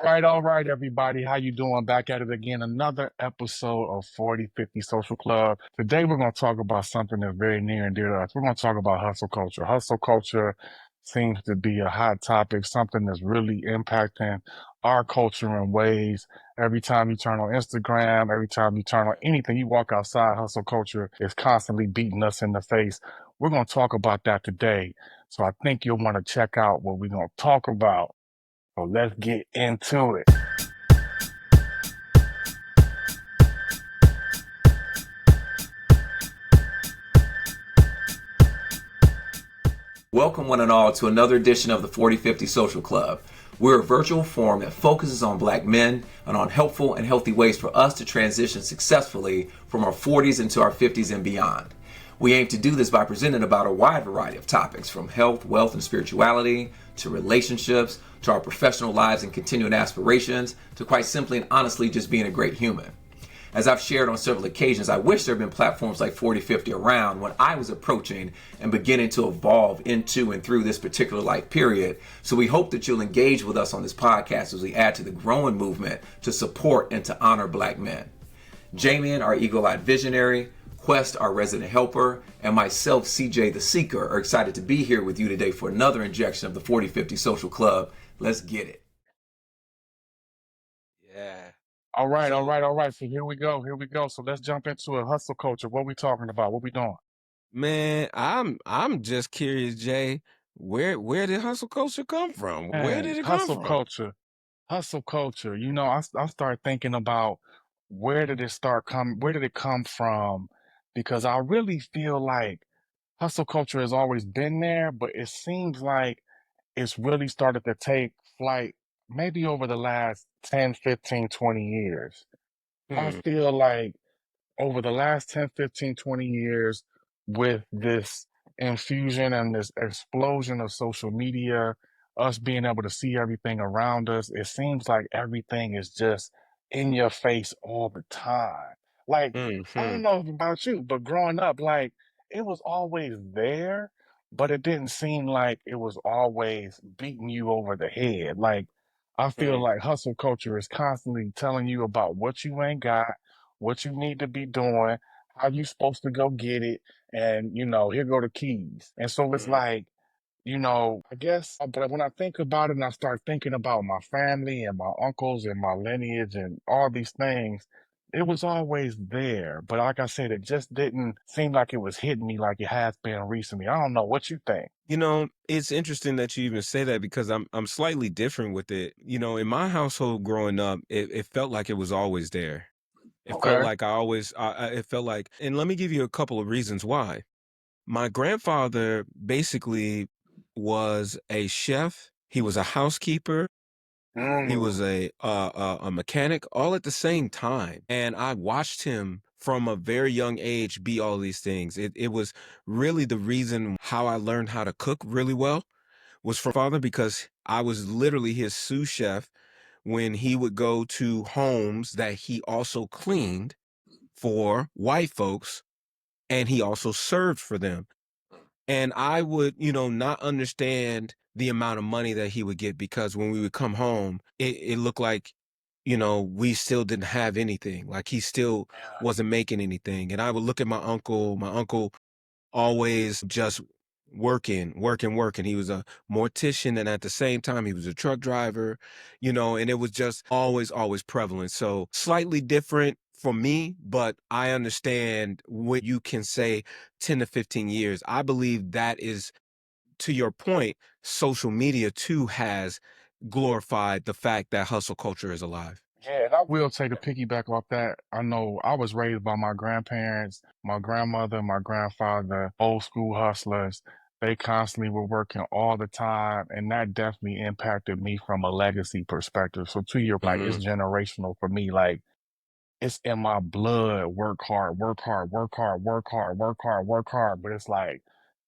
All right, everybody. How you doing? Back at it again. Another episode of 4050 Social Club. Today we're going to talk about something that's very near and dear to us. We're going to talk about hustle culture. Hustle culture seems to be a hot topic, something that's really impacting our culture in ways. Every time you turn on Instagram, every time you turn on anything, you walk outside, hustle culture is constantly beating us in the face. We're going to talk about that today. So I think you'll want to check out what we're going to talk about. So let's get into it. Welcome, one and all, to another edition of the 4050 Social Club. We're a virtual forum that focuses on Black men and on helpful and healthy ways for us to transition successfully from our 40s into our 50s and beyond. We aim to do this by presenting about a wide variety of topics, from health, wealth, and spirituality, to relationships, to our professional lives and continuing aspirations, to quite simply and honestly just being a great human. As I've shared on several occasions, I wish there had been platforms like 4050 around when I was approaching and beginning to evolve into and through this particular life period. So we hope that you'll engage with us on this podcast as we add to the growing movement to support and to honor Black men. Jamian, our eagle-eyed visionary, Quest, our resident helper, and myself, CJ the Seeker, are excited to be here with you today for another injection of the 4050 Social Club. Let's get it. Yeah. All right. So here we go. Here we go. So let's jump into a hustle culture. What we talking about? What we doing? Man, I'm just curious, Jay. Where did hustle culture come from? Where Man, did it come from? hustle culture. I start thinking about where did it come from? Because I really feel like hustle culture has always been there, but it seems like it's really started to take flight maybe over the last 10, 15, 20 years. I Hmm. feel like over the last 10, 15, 20 years, with this infusion and this explosion of social media, us being able to see everything around us, it seems like everything is just in your face all the time. Like, I Hmm. don't know about you, but growing up, like, it was always there, but it didn't seem like it was always beating you over the head. Like, I feel Hmm. like hustle culture is constantly telling you about what you ain't got, what you need to be doing, how you supposed to go get it, and here go the keys. And so it's Hmm. like, I guess, but when I think about it and I start thinking about my family and my uncles and my lineage and all these things, it was always there. But like I said, it just didn't seem like it was hitting me like it has been recently. I don't know what you think. It's interesting that you even say that because I'm slightly different with it. In my household growing up, it felt like it was always there. It felt Okay. like it felt like, and let me give you a couple of reasons why. My grandfather basically was a chef. He was a housekeeper. He was Mm. a mechanic all at the same time, and I watched him from a very young age be all these things. It was really the reason how I learned how to cook really well was from father because I was literally his sous chef when he would go to homes that he also cleaned for white folks, and he also served for them. And I would, not understand the amount of money that he would get because when we would come home, it looked like, we still didn't have anything. Like he still Yeah. wasn't making anything. And I would look at my uncle. My uncle always just working. He was a mortician, and at the same time, he was a truck driver, and it was just always prevalent. So slightly different for me, but I understand what you can say 10 to 15 years. I believe that is, to your point, social media too has glorified the fact that hustle culture is alive. Yeah, and I will say to piggyback off that, I know I was raised by my grandparents, my grandmother, my grandfather, old school hustlers. They constantly were working all the time, and that definitely impacted me from a legacy perspective. So to your like, it's Hmm. generational for me. Like it's in my blood. Work hard, work hard, work hard, work hard, work hard, work hard. But it's like,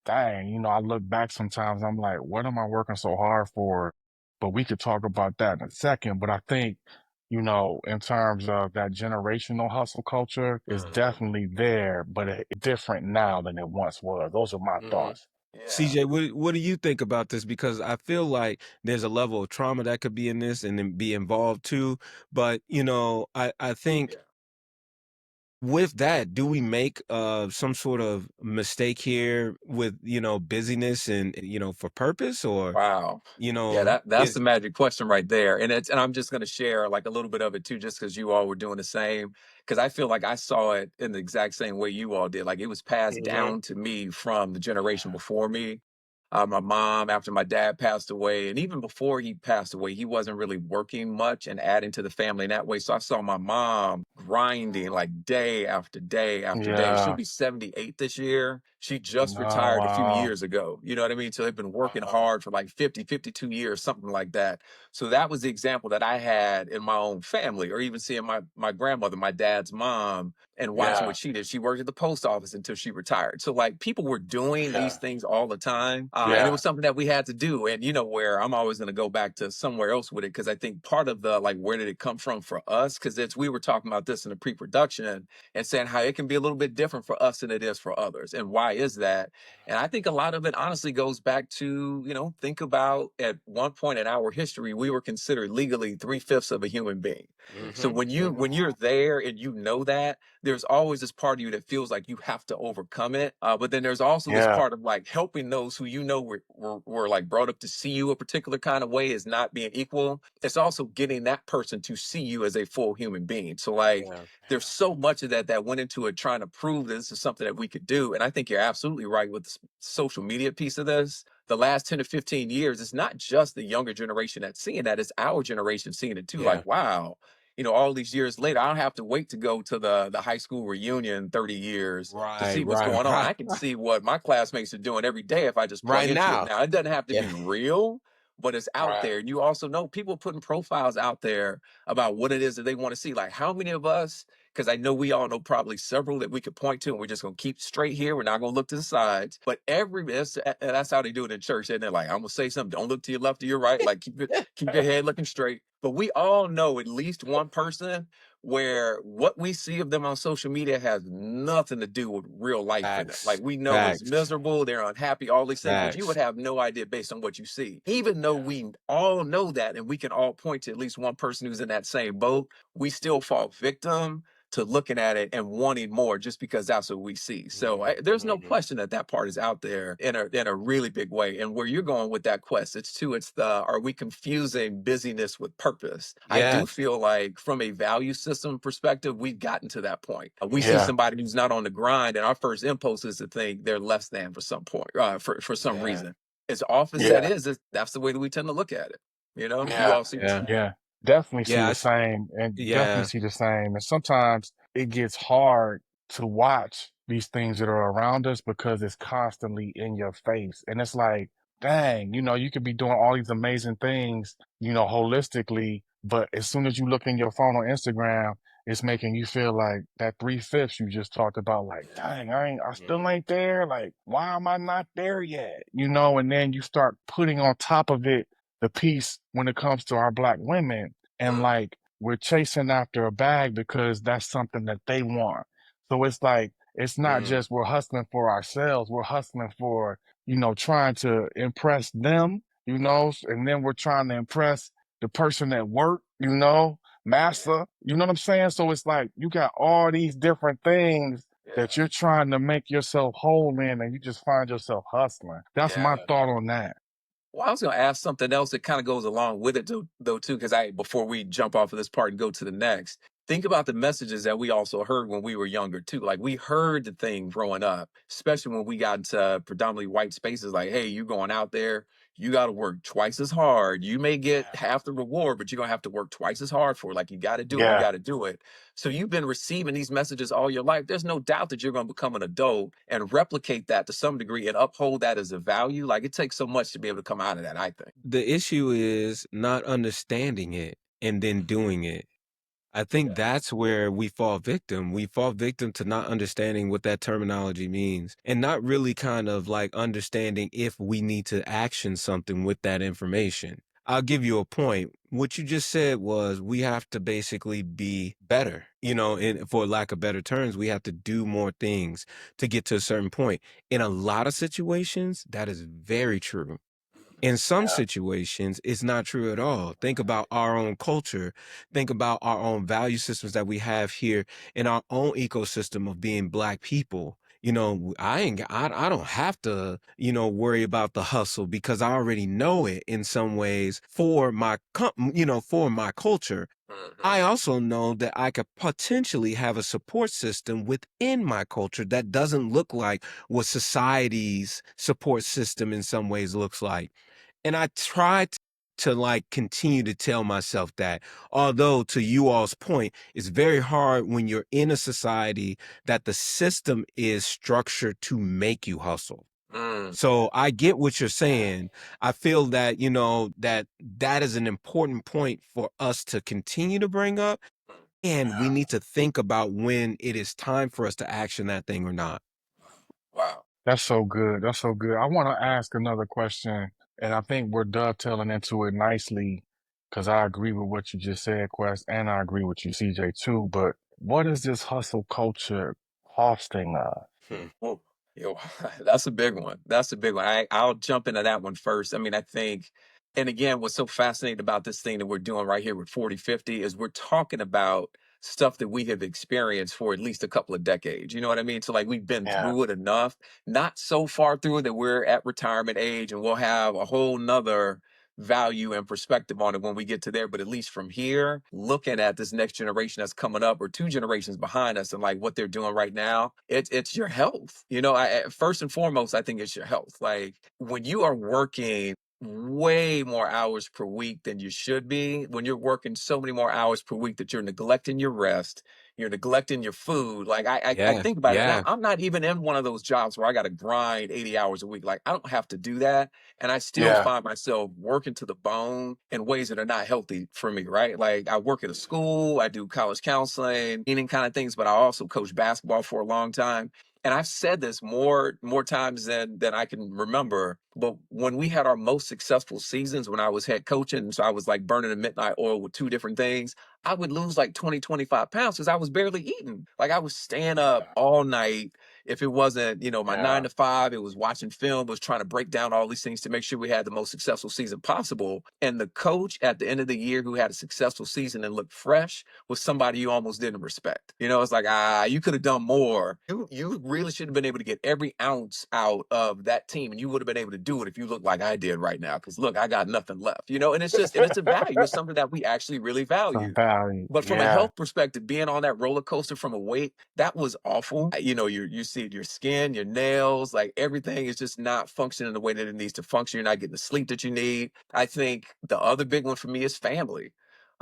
dang, I look back sometimes, I'm like, what am I working so hard for? But we could talk about that in a second. But I think, in terms of that generational hustle culture, is Hmm. definitely there, but it's different now than it once was. Those are my Hmm. thoughts. Yeah. CJ, what do you think about this? Because I feel like there's a level of trauma that could be in this and then be involved too. But I think Yeah. with that, do we make some sort of mistake here with busyness and for purpose, or Wow. Yeah, that's the is magic question right there. And I'm just gonna share like a little bit of it too, just because you all were doing the same. Because I feel like I saw it in the exact same way you all did. Like it was passed Hmm. down to me from the generation before me. My mom, after my dad passed away, and even before he passed away, he wasn't really working much and adding to the family in that way. So I saw my mom grinding like day after day after day. She'll Yeah. be 78 this year. She just No, retired a few wow. years ago. You know what I mean? So they've been working Wow. hard for like 50, 52 years, something like that. So that was the example that I had in my own family, or even seeing my grandmother, my dad's mom, and watching Yeah. what she did. She worked at the post office until she retired. So like people were doing these Yeah. things all the time, and it Yeah. was something that we had to do. And you know where I'm always going to go back to somewhere else with it, because I think part of the like where did it come from for us? Because it's we were talking about this in the pre-production and saying how it can be a little bit different for us than it is for others, and why is that? And I think a lot of it honestly goes back to, think about at one point in our history, we were considered legally three-fifths of a human being. So hmm when you're there and you know that, there's always this part of you that feels like you have to overcome it. But then there's also this Yeah. part of like helping those who were like brought up to see you a particular kind of way as not being equal. It's also getting that person to see you as a full human being. So like yeah, there's so much of that went into it trying to prove that this is something that we could do. And I think you're absolutely right with the social media piece of this. The last 10 to 15 years, it's not just the younger generation that's seeing that, it's our generation seeing it too. yeah, Like, wow, all these years later, I don't have to wait to go to the high school reunion 30 years to right, see what's right, going on. right, I can see what my classmates are doing every day if I just plug right into it. now. Now, it doesn't have to Yeah, be real, but it's out Right. there. And you also know people putting profiles out there about what it is that they want to see. Like, how many of us, because I know we all know probably several that we could point to, and we're just gonna keep straight here. We're not gonna look to the sides. But that's how they do it in church. And they're like, I'm gonna say something. Don't look to your left or your right. Like keep your head looking straight. But we all know at least one person where what we see of them on social media has nothing to do with real life for them. Like facts, we know it's facts, miserable, they're unhappy, all these things, but you would facts. have no idea based on what you see. Even though Yeah. we all know that and we can all point to at least one person who's in that same boat, we still fall victim to looking at it and wanting more just because that's what we see. So there's no Mhm. question that part is out there in a really big way. And where you're going with that quest, it's the are we confusing busyness with purpose? I do Yes, feel like from a value system perspective, we've gotten to that point. We see Yeah. somebody who's not on the grind, and our first impulse is to think they're less than for some point, for some yeah, reason. As off as that Yeah. is, that's the way that we tend to look at it. You Yeah. all see the yeah, same. Yeah. Definitely see yeah, the same and definitely yeah. see the same. And sometimes it gets hard to watch these things that are around us because it's constantly in your face. And it's like, dang, you could be doing all these amazing things, holistically, but as soon as you look in your phone on Instagram, it's making you feel like that three-fifths you just talked about, like, dang, I still Mhm. ain't there. Like, why am I not there yet? And then you start putting on top of it the piece when it comes to our black women, and like we're chasing after a bag because that's something that they want. So it's like it's not Mm, just we're hustling for ourselves, we're hustling for, trying to impress them, and then we're trying to impress the person at work, massa, you know what I'm saying? So it's like you got all these different things that you're trying to make yourself whole in, and you just find yourself hustling. That's my Yeah. thought on that. Well, I was going to ask something else that kind of goes along with it, though, too, because before we jump off of this part and go to the next, think about the messages that we also heard when we were younger, too. Like we heard the thing growing up, especially when we got into predominantly white spaces. Like, hey, you going out there, you got to work twice as hard. You may get Yeah. half the reward, but you're going to have to work twice as hard for it. Like you got to do it. You Yeah. got to do it. So you've been receiving these messages all your life. There's no doubt that you're going to become an adult and replicate that to some degree and uphold that as a value. Like it takes so much to be able to come out of that, I think. the issue is not understanding it and then doing it. I think that's where we fall victim. We fall victim to not understanding what that terminology means and not really kind of like understanding if we need to action something with that information. I'll give you a point. What you just said was we have to basically be better, for lack of better terms, we have to do more things to get to a certain point. In a lot of situations, that is very true. In some Yeah. situations, it's not true at all. Think about our own culture. Think about our own value systems that we have here in our own ecosystem of being Black people. I don't have to, worry about the hustle because I already know it in some ways for my culture. Mhm. I also know that I could potentially have a support system within my culture that doesn't look like what society's support system in some ways looks like. And I try to like continue to tell myself that, although to you all's point, it's very hard when you're in a society that the system is structured to make you hustle. Mm. So I get what you're saying. I feel that, that is an important point for us to continue to bring up. And we need to think about when it is time for us to action that thing or not. Wow. That's so good. That's so good. I want to ask another question, and I think we're dovetailing into it nicely because I agree with what you just said, Quest, and I agree with you, CJ, too. But what is this hustle culture costing us? Well, yo, that's a big one. That's a big one. I'll jump into that one first. I mean, I think, and again, what's so fascinating about this thing that we're doing right here with 4050 is we're talking about stuff that we have experienced for at least a couple of decades. You know what I mean? So, like, we've been Yeah, through it enough, not so far through it that we're at retirement age and we'll have a whole nother value and perspective on it when we get to there. But at least from here, looking at this next generation that's coming up or two generations behind us and like what they're doing right now, it's your health. First and foremost, I think it's your health. Like when you are working way more hours per week than you should be, when you're working so many more hours per week that you're neglecting your rest, you're neglecting your food. Like I Yeah, think about it, and yeah, I'm not even in one of those jobs where I got to grind 80 hours a week. Like I don't have to do that, and I still yeah, find myself working to the bone in ways that are not healthy for me, right? Like I work at a school, I do college counseling, eating kind of things, but I also coach basketball for a long time. And I've said this more times than I can remember. But when we had our most successful seasons, when I was head coaching, so I was like burning the midnight oil with two different things, I would lose like 20, 25 pounds because I was barely eating. Like I was staying up all night. If it wasn't, my yeah, 9 to 5, it was watching film, was trying to break down all these things to make sure we had the most successful season possible. And the coach at the end of the year who had a successful season and looked fresh was somebody you almost didn't respect. It's like, you could have done more. You really should have been able to get every ounce out of that team, and you would have been able to do it if you looked like I did right now. Because look, I got nothing left. And it's a value. It's something that we actually really some value. value. But from a Yeah, health perspective, being on that roller coaster from a weight, that was awful. You see your skin, your nails, like everything is just not functioning the way that it needs to function. You're not getting the sleep that you need. I think the other big one for me is family.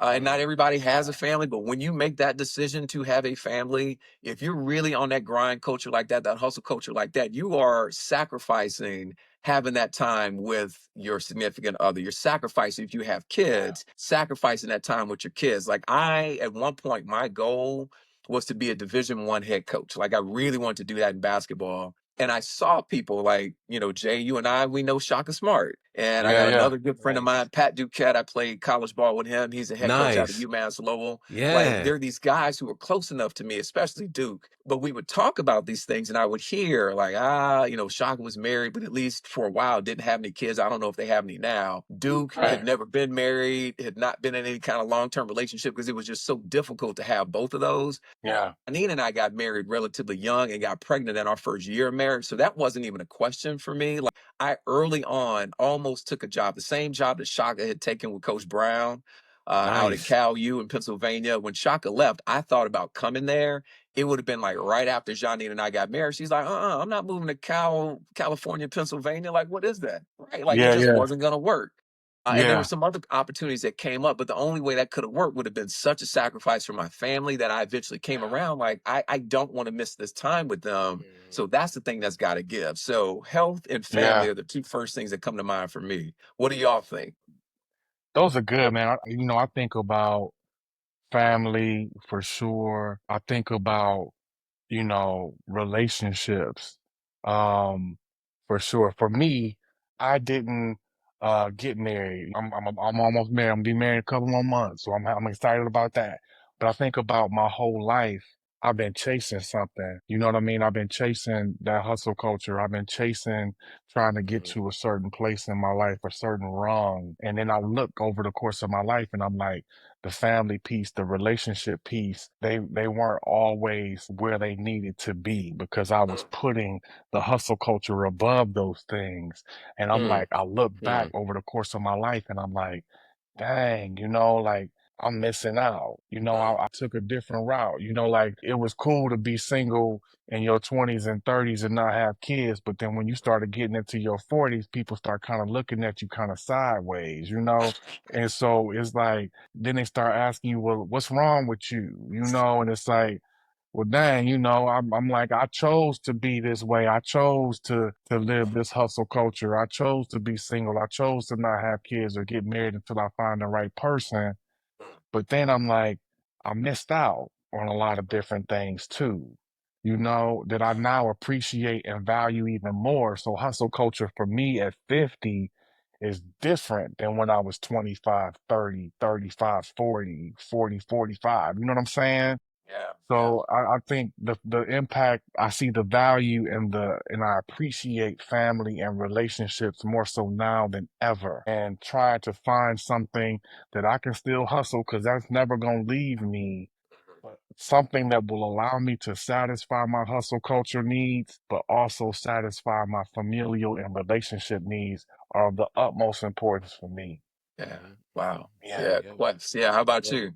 And not everybody has a family, but when you make that decision to have a family, if you're really on that grind culture like that hustle culture like that, you are sacrificing having that time with your significant other. You're sacrificing, if you have kids, sacrificing that time with your kids. Like at one point, my goal was to be a Division 1 head coach. Like I really wanted to do that in basketball. And I saw people like, Jay, you and I, we know Shaka Smart. And I yeah, got yeah, another good friend of mine, Pat Duquette. I played college ball with him. He's a head coach out of nice. UMass Lowell. Like Yeah. there are these guys who are close enough to me, especially Duke. But we would talk about these things and I would hear like, Shaka was married, but at least for a while didn't have any kids. I don't know if they have any now. Duke had right. never been married, had not been in any kind of long-term relationship because it was just so difficult to have both of those. Yeah, Nina and I got married relatively young and got pregnant in our first year of marriage. So that wasn't even a question for me. Like I early on almost took a job, the same job that Shaka had taken with Coach Brown out at Nice. Cal U in Pennsylvania. When Shaka left, I thought about coming there. It would have been like right after Janine and I got married. She's like, I'm not moving to California, Pennsylvania. Like, what is that? Right? Like it yeah, just yeah, wasn't gonna work. And there were yeah, some other opportunities that came up, but the only way that could have worked would have been such a sacrifice for my family that I eventually came around. Like, I don't want to miss this time with them. So that's the thing that's got to give. So health and family yeah. are the two first things that come to mind for me. What do y'all think? Those are good, man. I think about family for sure. I think about, relationships, um, for sure. For me, I didn't. get married. I'm almost married. I'm gonna be married in a couple more months, so I'm excited about that. But I think about my whole life. I've been chasing something. You know what I mean? I've been chasing that hustle culture. I've been chasing trying to get Mhm. to a certain place in my life, a certain rung. And then I look over the course of my life and I'm like, the family piece, the relationship piece, they weren't always where they needed to be because I was putting the hustle culture above those things. And I'm Mm, like, I look back mm, over the course of my life and I'm like, dang, like I'm missing out. I took a different route. Like it was cool to be single in your 20s and 30s and not have kids. But then when you started getting into your 40s, people start kind of looking at you kind of sideways. And so it's like, then they start asking you, well, what's wrong with you? And it's like, well, dang, I'm like, I chose to be this way. I chose to live this hustle culture. I chose to be single. I chose to not have kids or get married until I find the right person. But then I'm like, I missed out on a lot of different things too, that I now appreciate and value even more. So hustle culture for me at 50 is different than when I was 25, 30, 35, 40, 40, 45. You know what I'm saying? yeah, yeah, So I think the impact, I see the value and I appreciate family and relationships more so now than ever. And trying to find something that I can still hustle because that's never gonna leave me, but something that will allow me to satisfy my hustle culture needs, but also satisfy my familial and relationship needs are of the utmost importance for me. yeah. Wow. Yeah. Yeah, Yep. Quest. Yeah, how about Yep. you?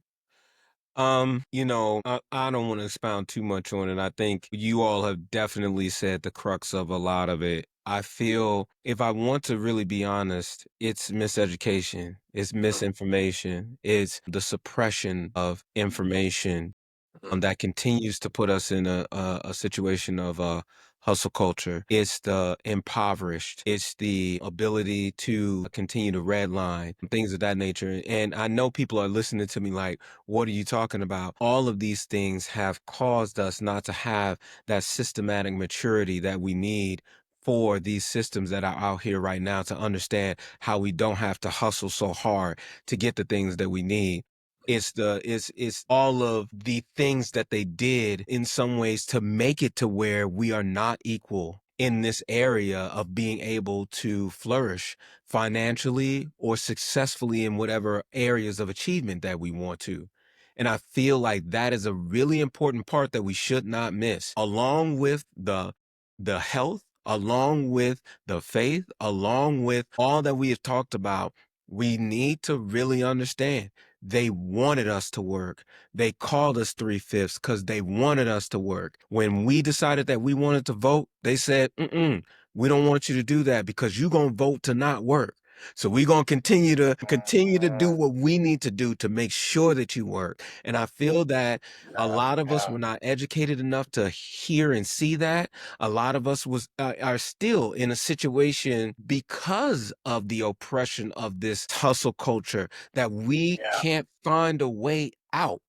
I don't want to expound too much on it. I think you all have definitely said the crux of a lot of it. I feel if I want to really be honest, it's miseducation, it's misinformation, it's the suppression of information Mhm. that continues to put us in a situation of hustle culture. It's the impoverished. It's the ability to continue to redline, things of that nature. And I know people are listening to me like, what are you talking about? All of these things have caused us not to have that systematic maturity that we need for these systems that are out here right now to understand how we don't have to hustle so hard to get the things that we need. It's all of the things that they did in some ways to make it to where we are not equal in this area of being able to flourish financially or successfully in whatever areas of achievement that we want to. And I feel like that is a really important part that we should not miss, along with the health, along with the faith, along with all that we have talked about. We need to really understand they wanted us to work. They called us three-fifths because they wanted us to work. When we decided that we wanted to vote, they said, we don't want you to do that because you're going to vote to not work. So we're going to continue to do Uh, what we need to do to make sure that you work. And I feel that a Yeah, lot of us yeah. were not educated enough to hear and see that. A lot of us are still in a situation because of the oppression of this hustle culture that we yeah. can't find a way out.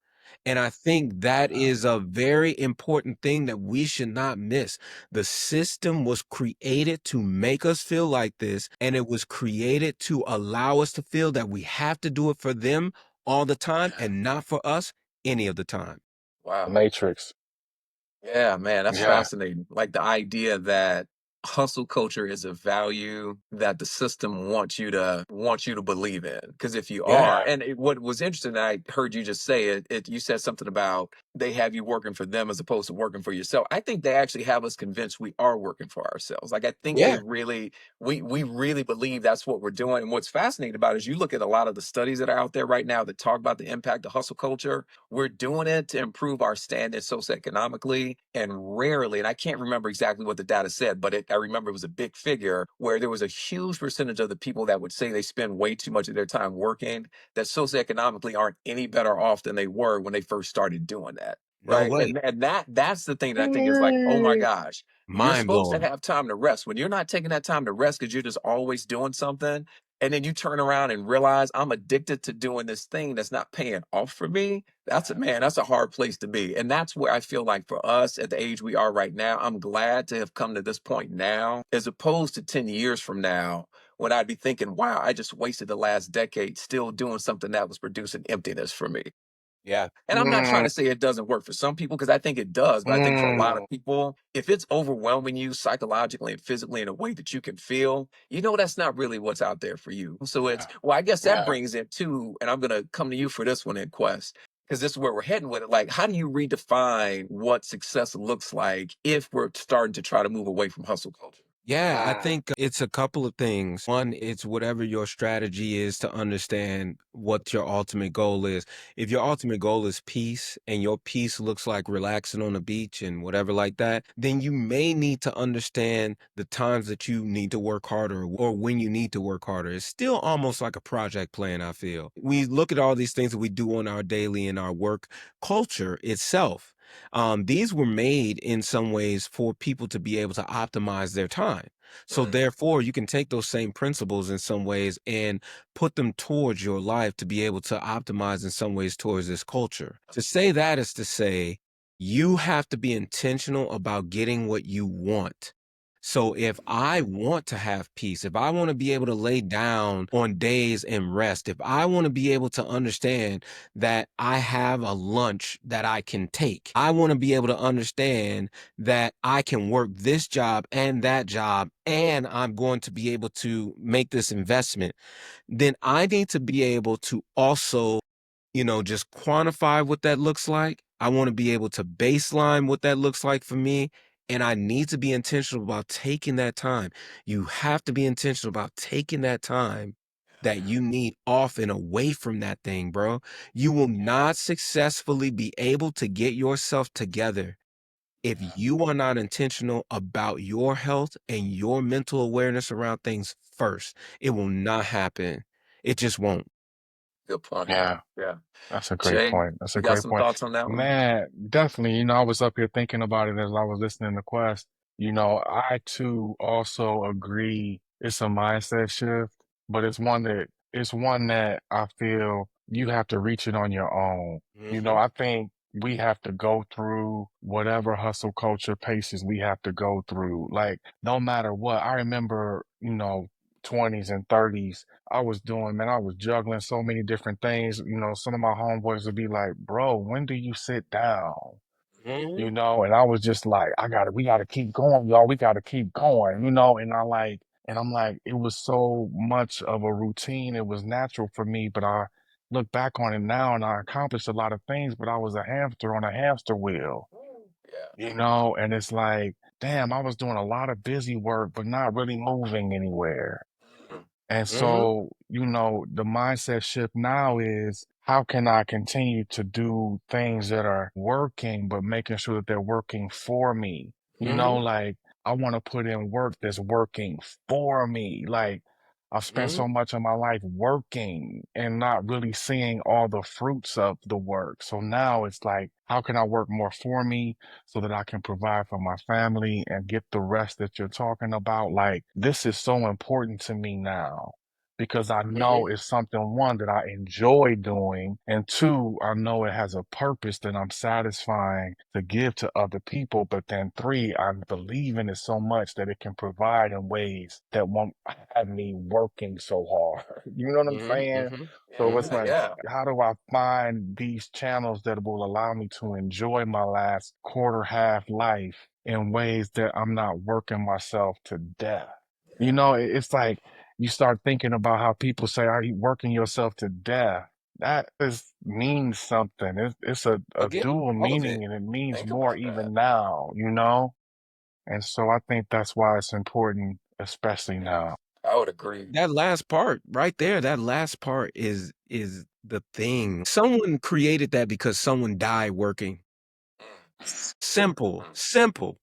And I think that is a very important thing that we should not miss. The system was created to make us feel like this, and it was created to allow us to feel that we have to do it for them all the time and not for us any of the time. The Wow. Matrix. Yeah, man, that's Yeah. fascinating. Like the idea that hustle culture is a value that the system wants you to believe in. Because if you are, Yeah. and what was interesting, I heard you just say it. You said something about they have you working for them as opposed to working for yourself. I think they actually have us convinced we are working for ourselves. Like I think they Yeah. really, we really believe that's what we're doing. And what's fascinating about it is you look at a lot of the studies that are out there right now that talk about the impact of hustle culture. We're doing it to improve our standing socioeconomically, and rarely, and I can't remember exactly what the data said, but I remember it was a big figure where there was a huge percentage of the people that would say they spend way too much of their time working that socioeconomically aren't any better off than they were when they first started doing that. No Right. way. And that's the thing that I think is like, oh my gosh, you're Mind supposed to blowing. have time to rest. When you're not taking that time to rest because you're just always doing something, and then you turn around and realize I'm addicted to doing this thing that's not paying off for me. That's a man, that's a hard place to be. And that's where I feel like for us at the age we are right now, I'm glad to have come to this point now, as opposed to 10 years from now when I'd be thinking, wow, I just wasted the last decade still doing something that was producing emptiness for me. Yeah. And I'm not trying Mm, to say it doesn't work for some people because I think it does. But I think for a lot of mm, people, if it's overwhelming you psychologically and physically in a way that you can feel, that's not really what's out there for you. So yeah, well, I guess that yeah. brings it to, and I'm going to come to you for this one in Quest, because this is where we're heading with it. Like, how do you redefine what success looks like if we're starting to try to move away from hustle culture? Yeah, I Mm, think it's a couple of things. One, it's whatever your strategy is to understand what your ultimate goal is. If your ultimate goal is peace and your peace looks like relaxing on the beach and whatever like that, then you may need to understand the times that you need to work harder or when you need to work harder. It's still almost like a project plan, I feel. We look at all these things that we do on our daily in our work culture itself. These were made in some ways for people to be able to optimize their time. So Mm, therefore, you can take those same principles in some ways and put them towards your life to be able to optimize in some ways towards this culture. To say that is to say, you have to be intentional about getting what you want. So if I want to have peace, if I want to be able to lay down on days and rest, if I want to be able to understand that I have a lunch that I can take, I want to be able to understand that I can work this job and that job, and I'm going to be able to make this investment, then I need to be able to also, just quantify what that looks like. I want to be able to baseline what that looks like for me. And I need to be intentional about taking that time. You have to be intentional about taking that time that you need off and away from that thing, bro. You will not successfully be able to get yourself together if you are not intentional about your health and your mental awareness around things first. It will not happen. It just won't. good point. yeah. Yeah. That's a great Shay, point. That's you a got great some point. thoughts on that one? Man, definitely. I was up here thinking about it as I was listening to Quest. I too also agree it's a mindset shift, but it's one that I feel you have to reach it on your own. Hmm. I think we have to go through whatever hustle culture paces we have to go through. Like, no matter what. I remember, 20s and 30s. I was juggling so many different things. Some of my homeboys would be like, bro, when do you sit down? Hmm. And I was just like, we gotta keep going, y'all. We gotta keep going, and I'm like, it was so much of a routine. It was natural for me, but I look back on it now and I accomplished a lot of things, but I was a hamster on a hamster wheel, Yeah. and it's like, damn, I was doing a lot of busy work, but not really moving anywhere. And Hmm. so, the mindset shift now is how can I continue to do things that are working, but making sure that they're working for me? Hmm. Like I want to put in work that's working for me. Like I've spent Hmm. so much of my life working and not really seeing all the fruits of the work. So now it's like, how can I work more for me so that I can provide for my family and get the rest that you're talking about? Like, this is so important to me now because I know Hmm. it's something, one, that I enjoy doing, and two, I know it has a purpose that I'm satisfying to give to other people. But then three, I believe in it so much that it can provide in ways that won't have me working so hard. You know what I'm Hmm. saying? Hmm. So it's Hmm. like, Yeah. how do I find these channels that will allow me to enjoy my last quarter half life in ways that I'm not working myself to death? It's like you start thinking about how people say, are you working yourself to death? That means something. It's a Again, dual all of it. meaning and it means Think more about that. even now. And so I think that's why it's important, especially now. I would agree. That last part right there, that last part is the thing. Someone created that because someone died working. Simple, Mm. simple,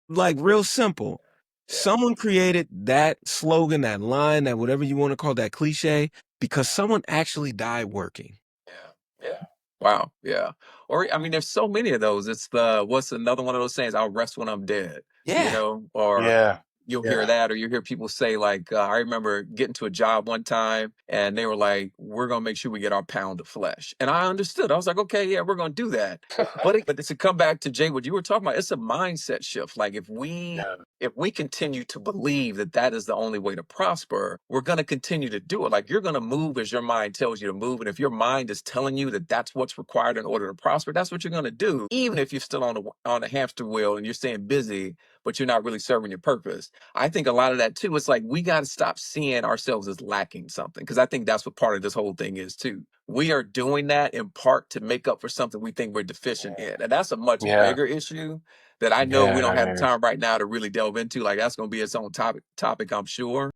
like real simple. Yeah. Someone created that slogan, that line, that whatever you want to call that cliche, because someone actually died working. Yeah. Yeah. Wow. Yeah. Or I mean, there's so many of those. It's the what's another one of those sayings? I'll rest when I'm dead. Yeah. Or Yeah. You'll hear Yeah. that, or you hear people say, like, I remember getting to a job one time and they were like, we're going to make sure we get our pound of flesh. And I understood. I was like, okay, yeah, we're going to do that. But to come back to Jay, what you were talking about, it's a mindset shift. Like Yeah. if we continue to believe that that is the only way to prosper, we're going to continue to do it. Like you're going to move as your mind tells you to move. And if your mind is telling you that that's what's required in order to prosper, that's what you're going to do. Even if you're still on the hamster wheel and you're staying busy, but you're not really serving your purpose. I think a lot of that too, it's like we got to stop seeing ourselves as lacking something. Because I think that's what part of this whole thing is too. We are doing that in part to make up for something we think we're deficient in. And that's a much Yeah. bigger issue that I know we Yeah, don't that have the is. time right now to really delve into. Like that's going to be its own topic, I'm sure.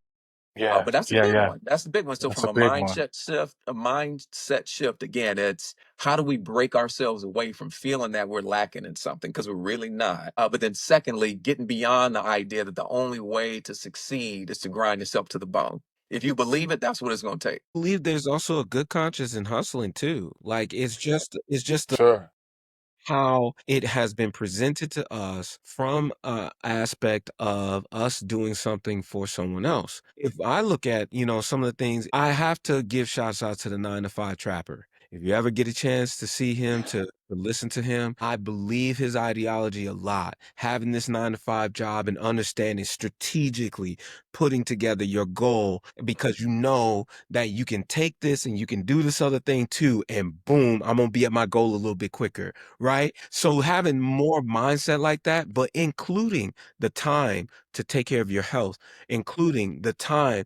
Yeah. But that's a Yeah. big Yeah. one. That's the big one. So That's from a big one. a mindset shift, again, it's how do we break ourselves away from feeling that we're lacking in something because we're really not. But then secondly, getting beyond the idea that the only way to succeed is to grind yourself to the bone. If you believe it, that's what it's going to take. Believe there's also a good conscience in hustling too. Like it's just Sure. how it has been presented to us from a aspect of us doing something for someone else. If I look at, some of the things, I have to give shouts out to the 9 to 5 trapper. If you ever get a chance to see him, to listen to him, I believe his ideology a lot. Having this 9 to 5 job and understanding strategically putting together your goal because you know that you can take this and you can do this other thing too, and boom, I'm gonna be at my goal a little bit quicker, right? So having more mindset like that, but including the time to take care of your health, including the time,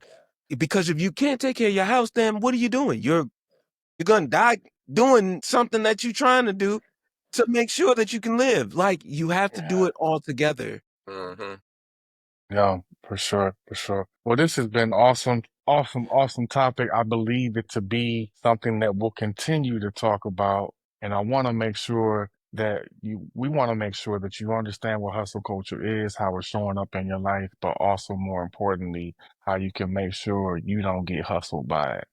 because if you can't take care of your house, then what are you doing? You're gonna die doing something that you're trying to do to make sure that you can live. Like you have to do Yeah. it all together. Hmm. Yeah, for sure, for sure. Well, this has been awesome, awesome, awesome topic. I believe it to be something that we'll continue to talk about. And I want to make sure that we want to make sure that you understand what hustle culture is, how it's showing up in your life, but also more importantly, how you can make sure you don't get hustled by it.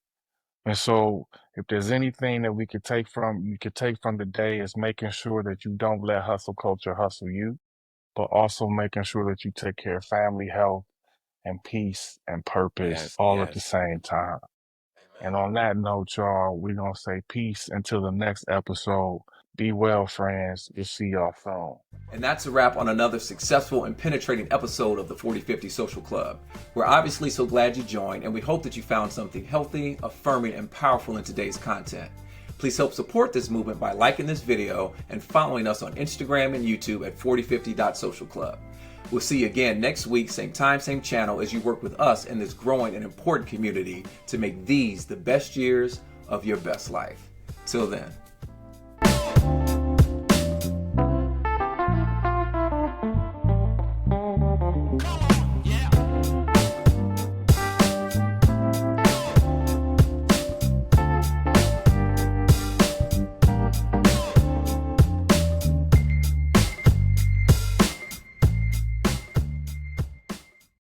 And so if there's anything that you could take from the day is making sure that you don't let hustle culture hustle you, but also making sure that you take care of family health and peace and purpose Yes, all at the yes. same time. And Amen. on that note, y'all, we're going to say peace until the next episode. Be well, friends. We'll see y'all soon. And that's a wrap on another successful and penetrating episode of the 4050 Social Club. We're obviously so glad you joined, and we hope that you found something healthy, affirming, and powerful in today's content. Please help support this movement by liking this video and following us on Instagram and YouTube at 4050.socialclub. We'll see you again next week, same time, same channel, as you work with us in this growing and important community to make these the best years of your best life. Till then.